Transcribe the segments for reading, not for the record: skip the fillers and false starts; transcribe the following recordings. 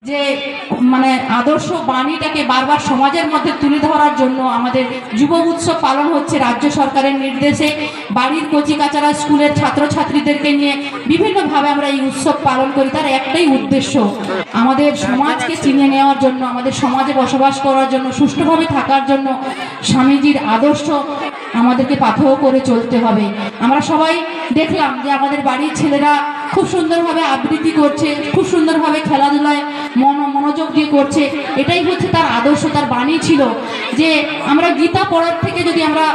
যে মানে আদর্শ বাণীটাকে বারবার সমাজের মধ্যে তুলে ধরার জন্য আমাদের যুব উৎসব পালন হচ্ছে রাজ্য সরকারের নির্দেশে। বাড়ির কচিকাচারা স্কুলের ছাত্রছাত্রীদেরকে নিয়ে বিভিন্নভাবে আমরা এই উৎসব পালন করি। তার একটাই উদ্দেশ্য, আমাদের সমাজকে চিনে নেওয়ার জন্য, আমাদের সমাজে বসবাস করার জন্য, সুষ্ঠুভাবে থাকার জন্য স্বামীজির আদর্শ আমাদেরকে পাথেয় করে চলতে হবে। আমরা সবাই দেখলাম যে আমাদের বাড়ির ছেলেরা খুব সুন্দরভাবে আবৃত্তি করছে, খুব সুন্দরভাবে খেলাধুলায় মনোযোগ দিয়ে করছে। এটাই হচ্ছে তার আদর্শ, তার বাণী ছিল যে আমরা গীতা পড়ার থেকে যদি আমরা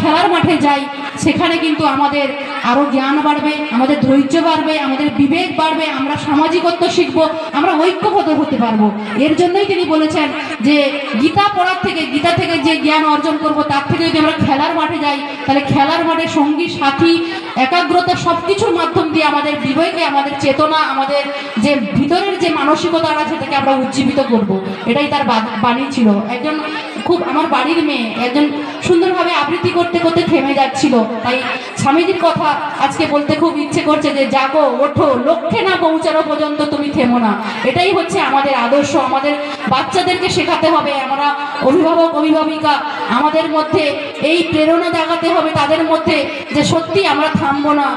খেলার মাঠে যাই, সেখানে কিন্তু আমাদের আরও জ্ঞান বাড়বে, আমাদের ধৈর্য বাড়বে, আমাদের বিবেক বাড়বে, আমরা সামাজিকত্ব শিখবো, আমরা ঐক্যবদ্ধ হতে পারবো। এর জন্যই তিনি বলেছেন যে গীতা পড়ার থেকে, গীতা থেকে যে জ্ঞান অর্জন করব, তার থেকে যদি আমরা খেলার মাঠে যাই, তাহলে খেলার মাঠে সঙ্গী সাথী একাগ্রতা সব কিছুর মাধ্যম দিয়ে আমাদের বিবেকে, আমাদের চেতনা, আমাদের যে ভিতরের যে মানসিকতা আছে সেটাকে আমরা উজ্জীবিত করব। এটাই তার বাণী ছিল। একজন খুব আমার বাড়ির মেয়ে একজন সুন্দরভাবে আবৃত্তি করতে করতে থেমে যাচ্ছিল, তাই স্বামীজির কথা আজকে বলতে খুব ইচ্ছে করছে যে জাগো, ওঠো, লক্ষ্যে না পৌঁছানো পর্যন্ত তুমি থেমো না। এটাই হচ্ছে আমাদের আদর্শ। আমাদের বাচ্চাদেরকে শেখাতে হবে, আমরা অভিভাবক অভিভাবিকা আমাদের মধ্যে এই প্রেরণা জাগাতে হবে তাদের মধ্যে যে সত্যি আমরা থামবো না,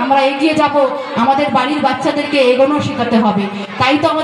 আমরা এগিয়ে যাব, আমাদের বাড়ির বাচ্চাদেরকে এগোনো শেখাতে হবে। তাই তো আমাদের